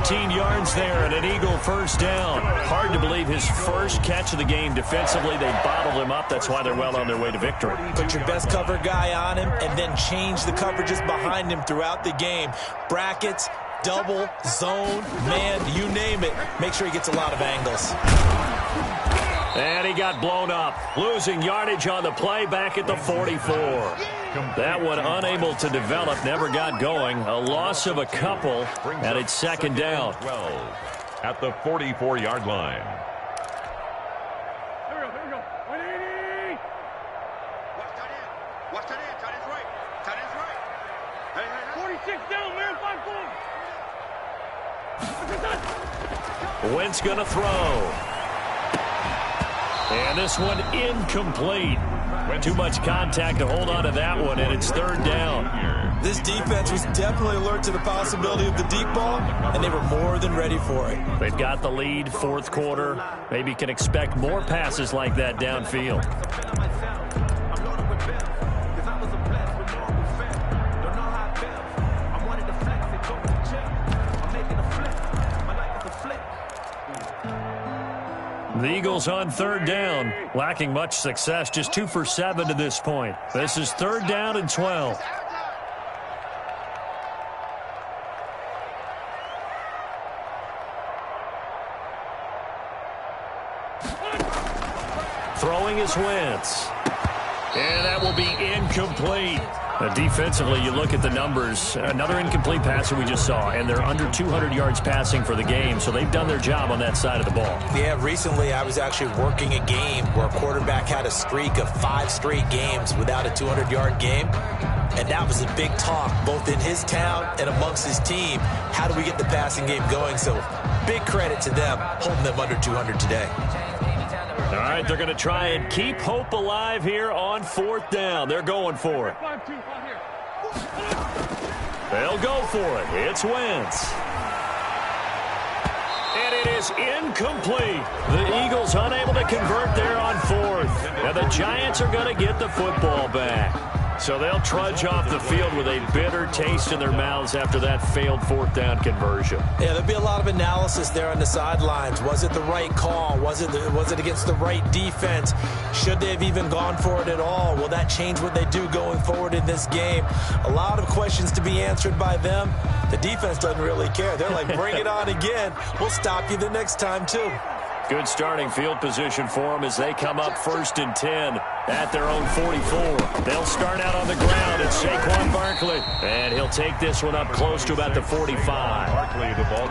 14 yards there and an Eagle first down. Hard to believe his first catch of the game defensively. They bottled him up. That's why they're well on their way to victory. Put your best cover guy on him and then change the coverages behind him throughout the game. Brackets, double, zone, man, you name it. Make sure he gets a lot of angles. And he got blown up, losing yardage on the play back at the 44. That one unable to develop, never got going. A loss of a couple, and it's 2nd down. 12 at the 44-yard line. Here we go. 180. Watch that in. Tight end's right. Tight end's right. Hey. 46 down, man. 5-4. Wentz going to throw. And this one incomplete. Too much contact to hold on to that one, and it's 3rd down. This defense was definitely alert to the possibility of the deep ball, and they were more than ready for it. They've got the lead, 4th quarter. Maybe can expect more passes like that downfield. The Eagles on 3rd down, lacking much success, just 2 for 7 to this point. This is 3rd down and 12. Throwing is Wentz. And that will be incomplete. Defensively, you look at the numbers. Another incomplete passer we just saw, and they're under 200 yards passing for the game, so they've done their job on that side of the ball. Yeah, recently I was actually working a game where a quarterback had a streak of 5 straight games without a 200-yard game, and that was a big talk, both in his town and amongst his team. How do we get the passing game going? So big credit to them, holding them under 200 today. All right, right, they're going to try and keep hope alive here on 4th down. They're going for it. They'll go for it. It's Wentz. And it is incomplete. The Eagles unable to convert there on 4th. And the Giants are going to get the football back. So they'll trudge off the field with a bitter taste in their mouths after that failed 4th down conversion. Yeah, there'll be a lot of analysis there on the sidelines. Was it the right call? Was it against the right defense? Should they have even gone for it at all? Will that change what they do going forward in this game? A lot of questions to be answered by them. The defense doesn't really care. They're like, bring it on again. We'll stop you the next time, too. Good starting field position for them as they come up 1st and 10 at their own 44. They'll start out on the ground. It's Saquon Barkley. And he'll take this one up close to about the 45.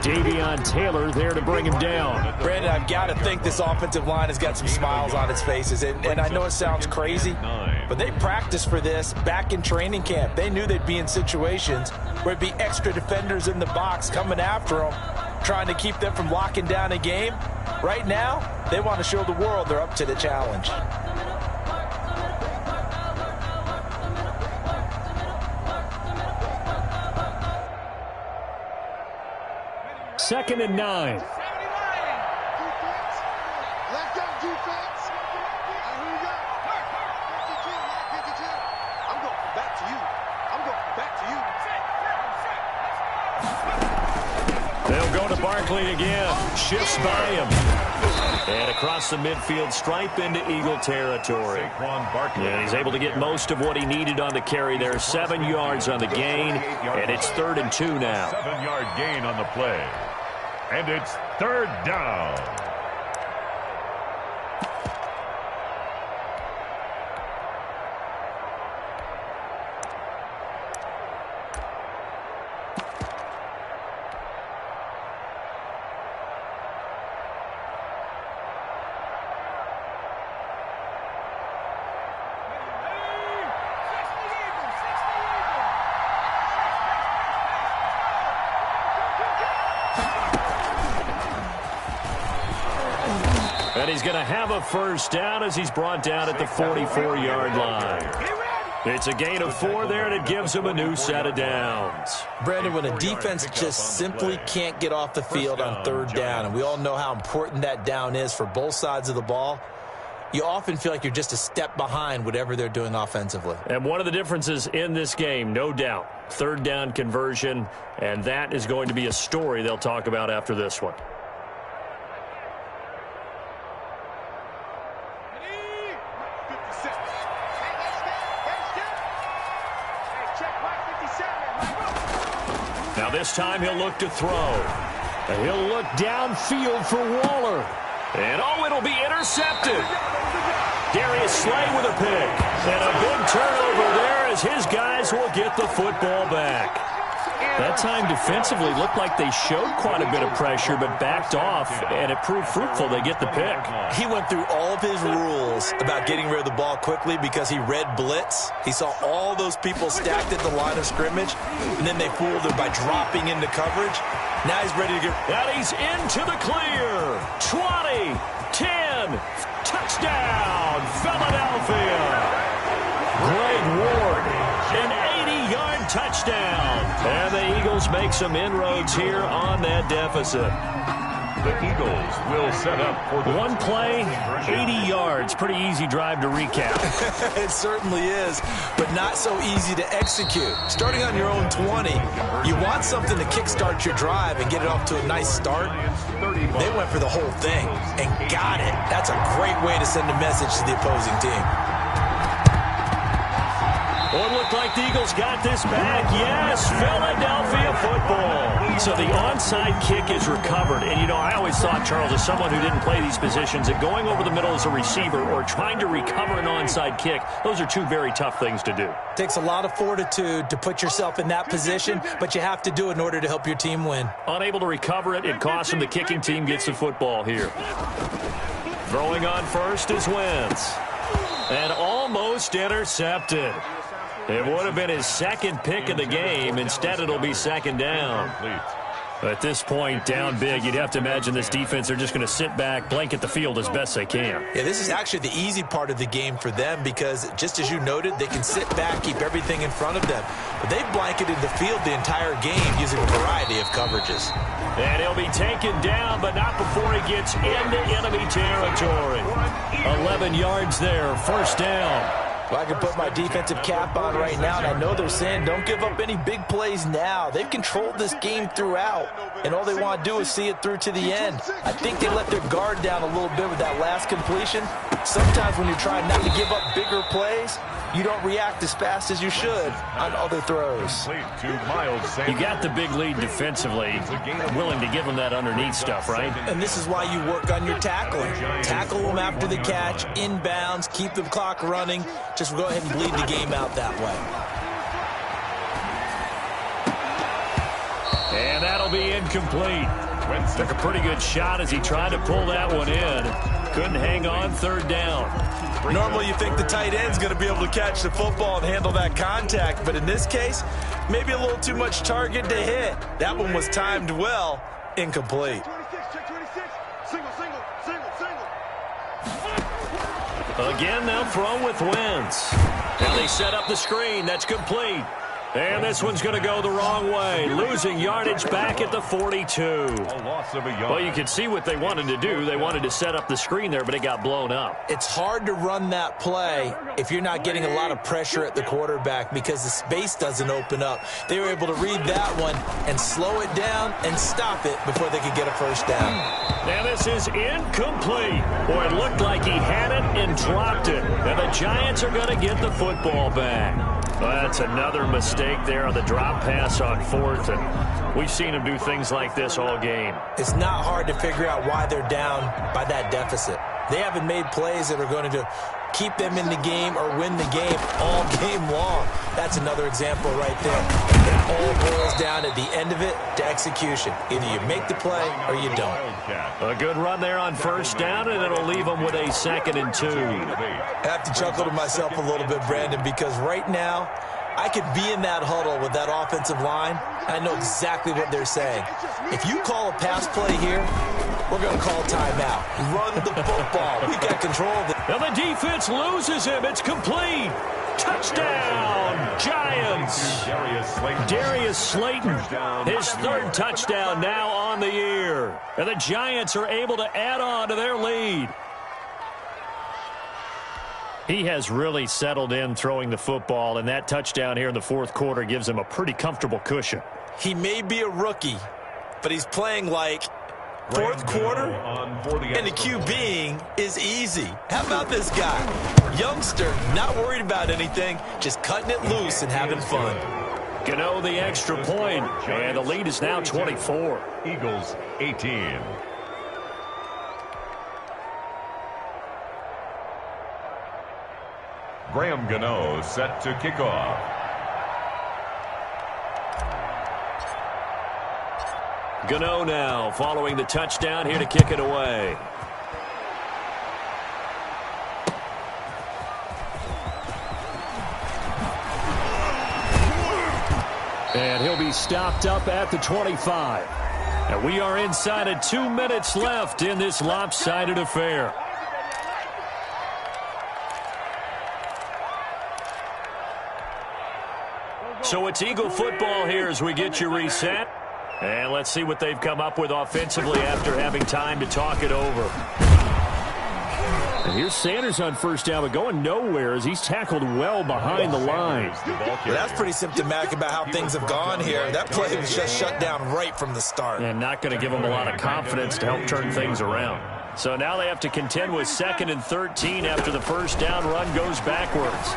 Davion Taylor there to bring him down. Brandon, I've got to think this offensive line has got some smiles on its faces. And I know it sounds crazy, but they practiced for this back in training camp. They knew they'd be in situations where it'd be extra defenders in the box coming after them, trying to keep them from locking down a game. Right now, they want to show the world they're up to the challenge. Second and 9. Let's go, defense. Here we go. 52. I'm going back to you. They'll go to Barkley again. Shifts by him. And across the midfield stripe into Eagle territory. And he's able to get most of what he needed on the carry there. 7 yards on the gain. And it's 3rd and 2 now. 7-yard gain on the play. And it's 3rd down. And he's going to have a 1st down as he's brought down at the 44-yard line. It's a gain of 4 there, and it gives him a new set of downs. Brandon, when a defense just simply can't get off the field on 3rd down, and we all know how important that down is for both sides of the ball, you often feel like you're just a step behind whatever they're doing offensively. And one of the differences in this game, no doubt, 3rd down conversion, and that is going to be a story they'll talk about after this one. Now this time he'll look to throw. And he'll look downfield for Waller. And oh, it'll be intercepted. Darius Slay with a pick. And a big turnover there as his guys will get the football back. That time defensively looked like they showed quite a bit of pressure but backed off, and it proved fruitful. They get the pick. He went through all of his rules about getting rid of the ball quickly because he read blitz. He saw all those people stacked at the line of scrimmage, and then they fooled him by dropping into coverage. Now he's ready to get... And he's into the clear. 20, 10, touchdown, Philadelphia. Greg Ward, an 80-yard touchdown. And the Eagles make some inroads here on that deficit. The Eagles will set up for the... One play, 80 yards. Pretty easy drive to recap. It certainly is, but not so easy to execute. Starting on your own 20, you want something to kickstart your drive and get it off to a nice start. They went for the whole thing and got it. That's a great way to send a message to the opposing team. Well, it looked like the Eagles got this back. Yes, Philadelphia football. So the onside kick is recovered. And, you know, I always thought, Charles, as someone who didn't play these positions, that going over the middle as a receiver or trying to recover an onside kick, those are two very tough things to do. Takes a lot of fortitude to put yourself in that position, but you have to do it in order to help your team win. Unable to recover it, it costs them. The kicking team gets the football here. Throwing on first is Wentz. And almost intercepted. It would have been his 2nd pick of the game. Instead, it'll be 2nd down. At this point, down big, you'd have to imagine this defense are just going to sit back, blanket the field as best they can. Yeah, this is actually the easy part of the game for them because, just as you noted, they can sit back, keep everything in front of them. But they've blanketed the field the entire game using a variety of coverages. And he'll be taken down, but not before he gets into enemy territory. 11 yards there, first down. Well, I can put my defensive cap on right now, and I know they're saying don't give up any big plays now. They've controlled this game throughout, and all they want to do is see it through to the end. I think they let their guard down a little bit with that last completion. Sometimes when you're trying not to give up bigger plays, you don't react as fast as you should on other throws. You got the big lead defensively, willing to give them that underneath stuff, right? And this is why you work on your tackling. Tackle them after the catch, inbounds, keep the clock running. Just go ahead and bleed the game out that way. And that'll be incomplete. Took a pretty good shot as he tried to pull that one in. Couldn't hang on, third down. Normally you think the tight end's going to be able to catch the football and handle that contact, but in this case, maybe a little too much target to hit. That one was timed well, incomplete. Again, they'll throw with Wentz. And they set up the screen. That's complete. And this one's going to go the wrong way. Losing yardage back at the 42. Well, you can see what they wanted to do. They wanted to set up the screen there, but it got blown up. It's hard to run that play if you're not getting a lot of pressure at the quarterback because the space doesn't open up. They were able to read that one and slow it down and stop it before they could get a first down. Now this is incomplete. Boy, it looked like he had it and dropped it. And the Giants are going to get the football back. Well, that's another mistake there on the drop pass on fourth, and we've seen him do things like this all game. It's not hard to figure out why they're down by that deficit. They haven't made plays that are going to keep them in the game or win the game all game long. That's another example right there. It all boils down at the end of it to execution. Either you make the play or you don't. A good run there on first down, and it'll leave them with a 2nd and 2. I have to chuckle to myself a little bit, Brandon, because right now I could be in that huddle with that offensive line. I know exactly what they're saying. If you call a pass play here, we're going to call timeout. Run the football. We got control of it. And the defense loses him. It's complete. Touchdown, Giants. Darius Slayton, his 3rd touchdown now on the year. And the Giants are able to add on to their lead. He has really settled in throwing the football, and that touchdown here in the 4th quarter gives him a pretty comfortable cushion. He may be a rookie, but he's playing like 4th quarter, and the QBing is easy. How about this guy? Youngster, not worried about anything, just cutting it loose and having fun. Gano the extra point, and the lead is now 24. Eagles 18. Graham Gano set to kick off. Gano now following the touchdown here to kick it away. And he'll be stopped up at the 25. And we are inside of 2 minutes left in this lopsided affair. So it's Eagle football here as we get you reset. And let's see what they've come up with offensively after having time to talk it over. And here's Sanders on first down, but going nowhere as he's tackled well behind the line. Well, that's pretty symptomatic about how things have gone here. That play was just shut down right from the start. And not going to give them a lot of confidence to help turn things around. So now they have to contend with 2nd and 13 after the first down run goes backwards.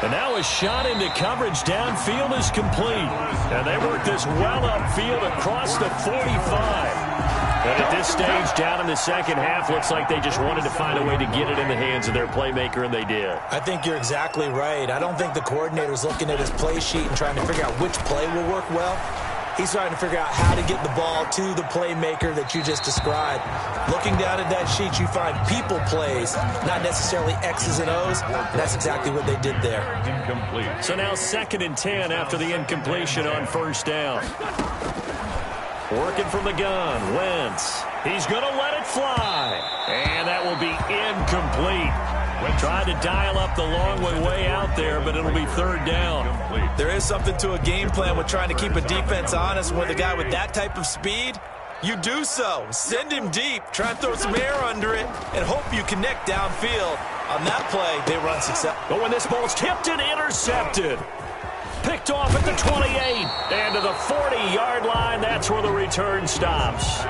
And now a shot into coverage downfield is complete. And they work this well upfield across the 45. And at this stage, down in the second half, looks like they just wanted to find a way to get it in the hands of their playmaker, and they did. I think you're exactly right. I don't think the coordinator's looking at his play sheet and trying to figure out which play will work well. He's trying to figure out how to get the ball to the playmaker that you just described. Looking down at that sheet, you find people plays, not necessarily X's and O's. That's exactly what they did there. Incomplete. So now 2nd and 10 after the incompletion on 1st down. Working from the gun, Wentz. He's going to let it fly. And that will be incomplete. Tried to dial up the long way out there, but it'll be 3rd down. There is something to a game plan with trying to keep a defense honest. With a guy with that type of speed, you do so. Send him deep, try and throw some air under it, and hope you connect downfield. On that play, they run success. But when this ball's tipped and intercepted, picked off at the 28, and to the 40-yard line, that's where the return stops.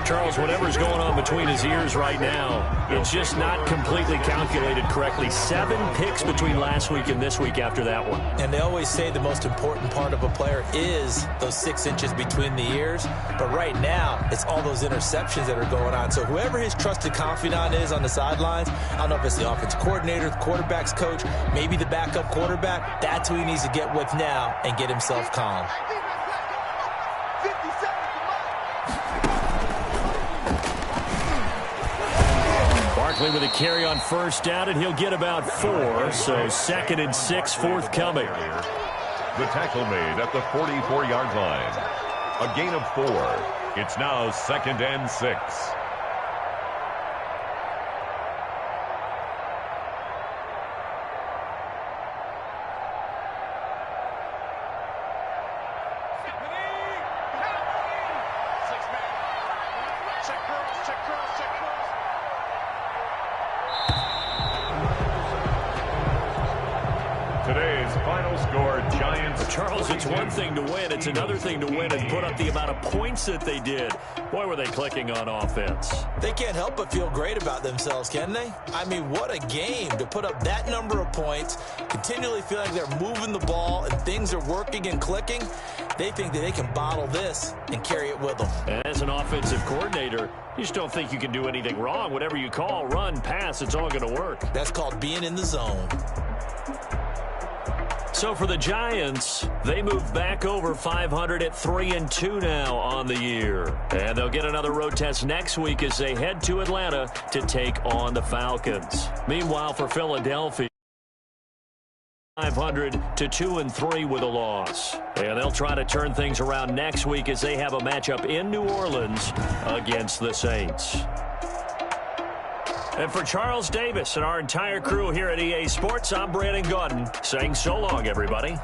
Charles, whatever's going on between his ears right now, it's just not completely calculated correctly. 7 picks between last week and this week after that one. And they always say the most important part of a player is those 6 inches between the ears. But right now, it's all those interceptions that are going on. So whoever his trusted confidant is on the sidelines, I don't know if it's the offensive coordinator, the quarterback's coach, maybe the backup quarterback, that's who he needs to get with now and get himself calm. Barkley with a carry on 1st down, and he'll get about 4. So 2nd and 6 forthcoming. The tackle made at the 44-yard line. A gain of 4. It's now 2nd and 6. Today's final score, Giants. Charles, it's one thing to win. It's another thing to win and put up the amount of points that they did. Boy, were they clicking on offense. They can't help but feel great about themselves, can they? I mean, what a game to put up that number of points, continually feel like they're moving the ball and things are working and clicking. They think that they can bottle this and carry it with them. And as an offensive coordinator, you just don't think you can do anything wrong. Whatever you call, run, pass, it's all going to work. That's called being in the zone. So for the Giants, they move back over 500 at 3-2 now on the year. And they'll get another road test next week as they head to Atlanta to take on the Falcons. Meanwhile, for Philadelphia, 500 to 2-3 with a loss. And they'll try to turn things around next week as they have a matchup in New Orleans against the Saints. And for Charles Davis and our entire crew here at EA Sports, I'm Brandon Gaudin saying so long, everybody.